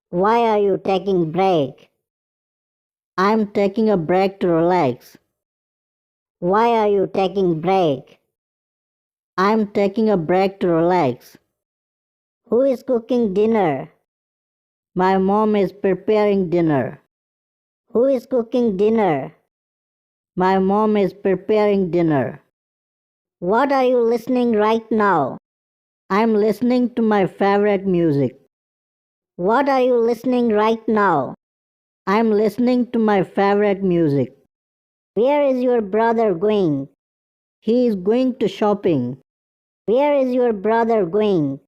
Why are you taking break? I'm taking a break to relax. Why are you taking break? I'm taking a break to relax. Who is cooking dinner? My mom is preparing dinner. Who is cooking dinner? My mom is preparing dinner. What are you listening right now? I'm listening to my favorite music. What are you listening right now? I'm listening to my favorite music. Where is your brother going? He is going to shopping. Where is your brother going?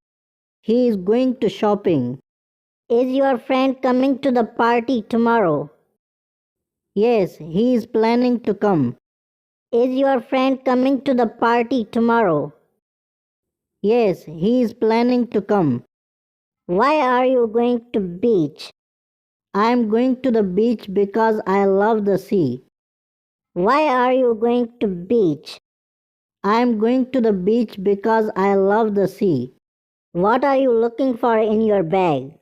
He is going to shopping. Is your friend coming to the party tomorrow? Yes, he is planning to come. Is your friend coming to the party tomorrow? Yes, he is planning to come. Why are you going to beach? I'm going to the beach because I love the sea. Why are you going to beach? I'm going to the beach because I love the sea. What are you looking for in your bag?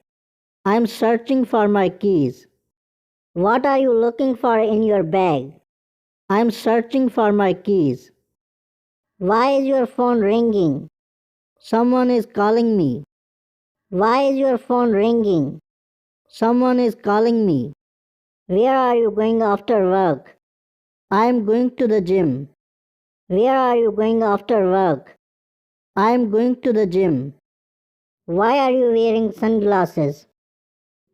I'm searching for my keys. What are you looking for in your bag? I'm searching for my keys. Why is your phone ringing? Someone is calling me. Why is your phone ringing? Someone is calling me. Where are you going after work? I'm going to the gym. Where are you going after work? I'm going to the gym. Why are you wearing sunglasses?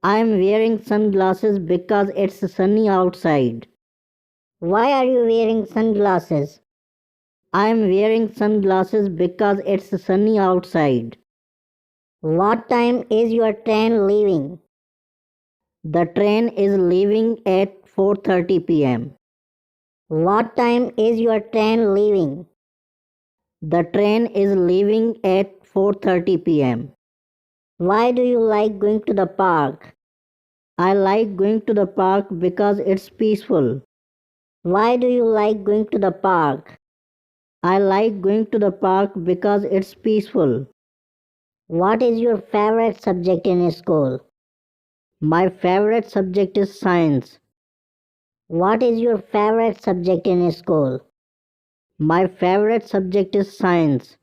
I'm wearing sunglasses because it's sunny outside. Why are you wearing sunglasses? I'm wearing sunglasses because it's sunny outside. What time is your train leaving? The train is leaving at 4:30 p.m. What time is your train leaving? The train is leaving at 4:30 p.m. Why do you like going to the park? I like going to the park because it's peaceful. Why do you like going to the park? I like going to the park because it's peaceful. What is your favorite subject in school? My favorite subject is science. What is your favorite subject in school? My favorite subject is science.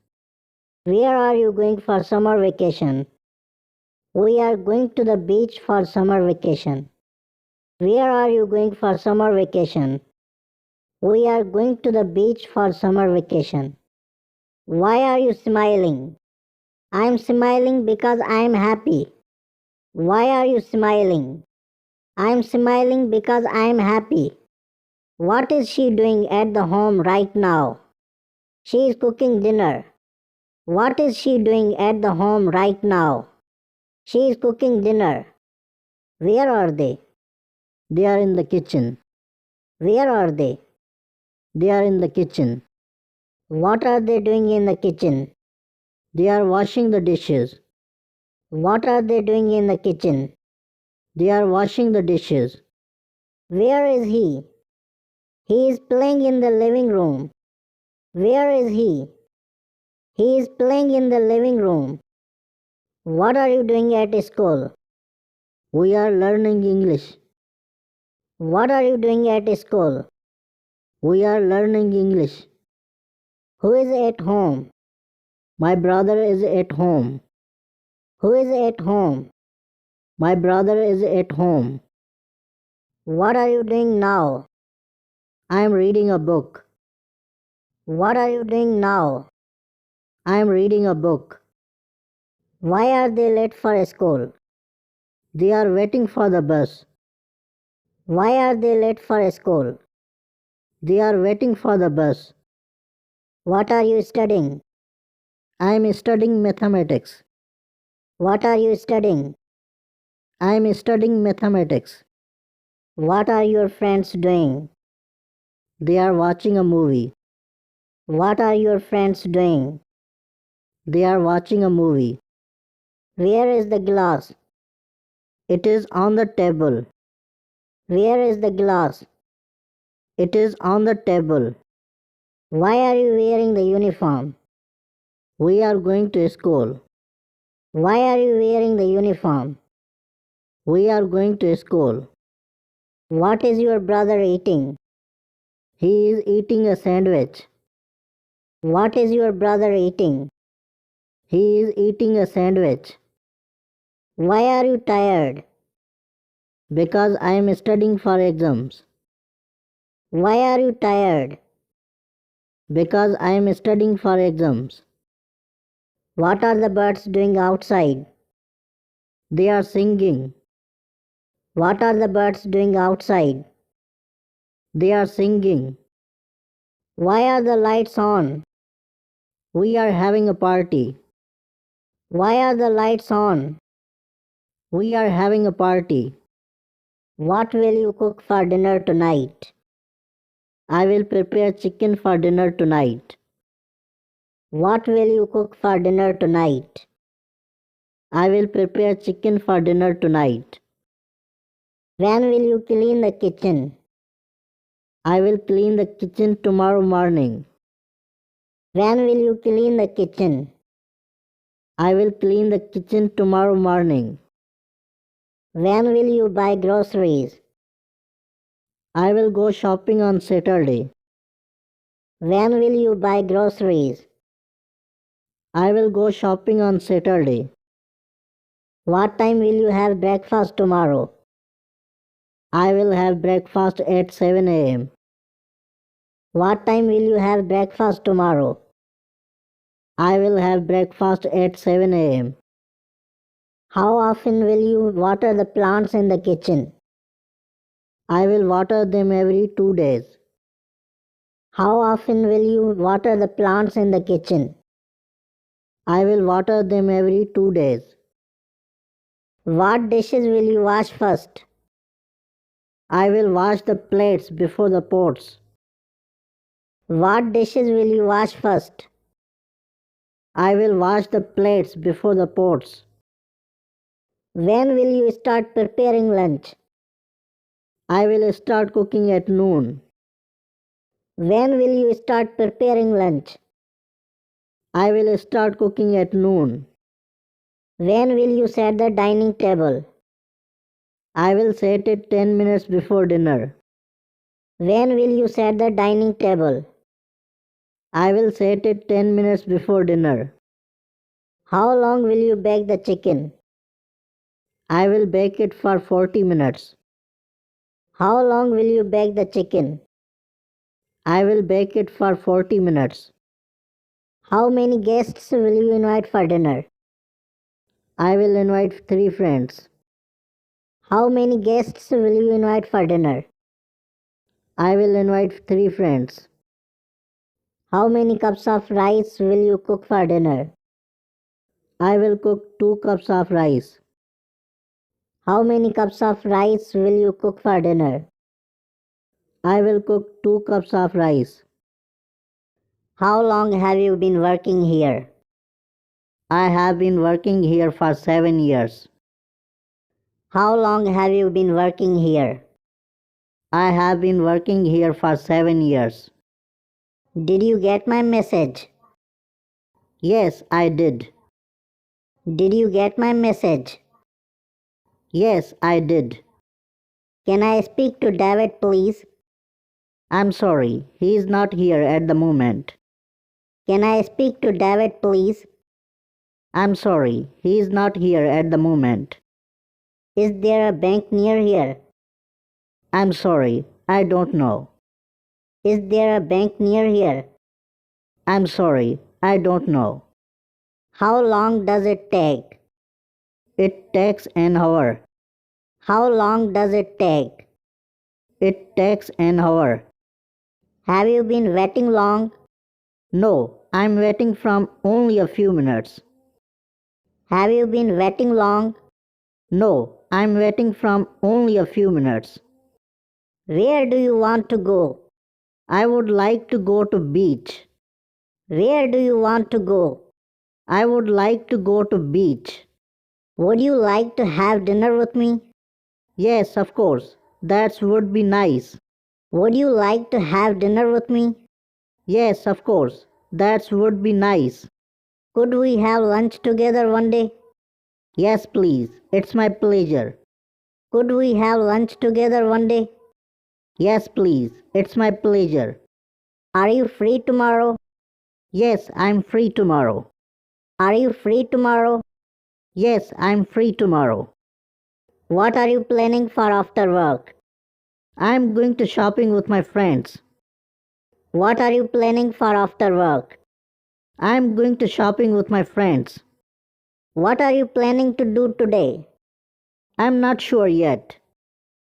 Where are you going for summer vacation? We are going to the beach for summer vacation. Where are you going for summer vacation? We are going to the beach for summer vacation. Why are you smiling? I'm smiling because I'm happy. Why are you smiling? I'm smiling because I'm happy. What is she doing at the home right now? She is cooking dinner. What is she doing at the home right now? She is cooking dinner. Where are they? They are in the kitchen. Where are they? They are in the kitchen. What are they doing in the kitchen? They are washing the dishes. What are they doing in the kitchen? They are washing the dishes. Where is he? He is playing in the living room. Where is he? He is playing in the living room. What are you doing at school? We are learning English. What are you doing at school? We are learning English. Who is at home? My brother is at home. Who is at home? My brother is at home. What are you doing now? I am reading a book. What are you doing now? I am reading a book. Why are they late for school? They are waiting for the bus. Why are they late for school? They are waiting for the bus. What are you studying? I am studying mathematics. What are you studying? I am studying mathematics. What are your friends doing? They are watching a movie. What are your friends doing? They are watching a movie. Where is the glass? It is on the table. Where is the glass? It is on the table. Why are you wearing the uniform? We are going to school. Why are you wearing the uniform? We are going to school. What is your brother eating? He is eating a sandwich. What is your brother eating? He is eating a sandwich. Why are you tired? Because I am studying for exams. Why are you tired? Because I am studying for exams. What are the birds doing outside? They are singing. What are the birds doing outside? They are singing. Why are the lights on? We are having a party. Why are the lights on? We are having a party. What will you cook for dinner tonight? I will prepare chicken for dinner tonight. What will you cook for dinner tonight? I will prepare chicken for dinner tonight. When will you clean the kitchen? I will clean the kitchen tomorrow morning. When will you clean the kitchen? I will clean the kitchen tomorrow morning. When will you buy groceries? I will go shopping on Saturday. When will you buy groceries? I will go shopping on Saturday. What time will you have breakfast tomorrow? I will have breakfast at 7 a.m. What time will you have breakfast tomorrow? I will have breakfast at 7 a.m. How often will you water the plants in the kitchen? I will water them every 2 days. How often will you water the plants in the kitchen? I will water them every 2 days. What dishes will you wash first? I will wash the plates before the pots. What dishes will you wash first? I will wash the plates before the pots. When will you start preparing lunch? I will start cooking at noon. When will you start preparing lunch? I will start cooking at noon. When will you set the dining table? I will set it 10 minutes before dinner. When will you set the dining table? I will set it 10 minutes before dinner. How long will you bake the chicken? I will bake it for 40 minutes. How long will you bake the chicken? I will bake it for 40 minutes. How many guests will you invite for dinner? I will invite 3 friends. How many guests will you invite for dinner? I will invite 3 friends. How many cups of rice will you cook for dinner? I will cook 2 cups of rice. How many cups of rice will you cook for dinner? I will cook 2 cups of rice. How long have you been working here? I have been working here for 7 years. How long have you been working here? I have been working here for 7 years. Did you get my message? Yes, I did. Did you get my message? Yes, I did. Can I speak to David, please? I'm sorry, he is not here at the moment. Can I speak to David, please? I'm sorry, he is not here at the moment. Is there a bank near here? I'm sorry, I don't know. Is there a bank near here? I'm sorry, I don't know. How long does it take? It takes an hour. How long does it take? It takes an hour. Have you been waiting long? No, I'm waiting from only a few minutes. Have you been waiting long? No, I'm waiting from only a few minutes. Where do you want to go? I would like to go to beach. Where do you want to go? I would like to go to beach. Would you like to have dinner with me? Yes, of course. That would be nice. Would you like to have dinner with me? Yes, of course. That would be nice. Could we have lunch together one day? Yes, please. It's my pleasure. Could we have lunch together one day? Yes, please. It's my pleasure. Are you free tomorrow? Yes, I'm free tomorrow. Are you free tomorrow? Yes, I'm free tomorrow. What are you planning for after work? I'm going to shopping with my friends. What are you planning for after work? I'm going to shopping with my friends. What are you planning to do today? I'm not sure yet.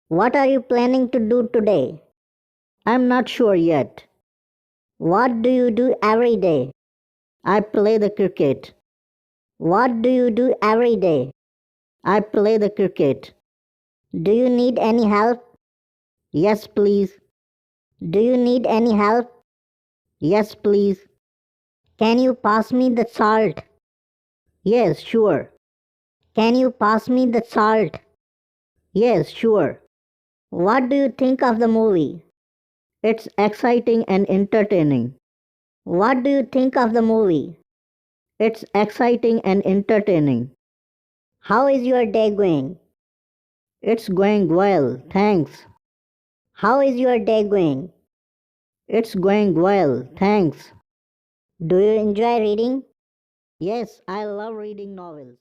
What are you planning to do today? I'm not sure yet. What do you do every day? I play the cricket. What do you do every day? I play the cricket. Do you need any help? Yes, please. Do you need any help? Yes, please. Can you pass me the salt? Yes, sure. Can you pass me the salt? Yes, sure. What do you think of the movie? It's exciting and entertaining. What do you think of the movie? It's exciting and entertaining. How is your day going? It's going well, thanks. How is your day going? It's going well, thanks. Do you enjoy reading? Yes, I love reading novels.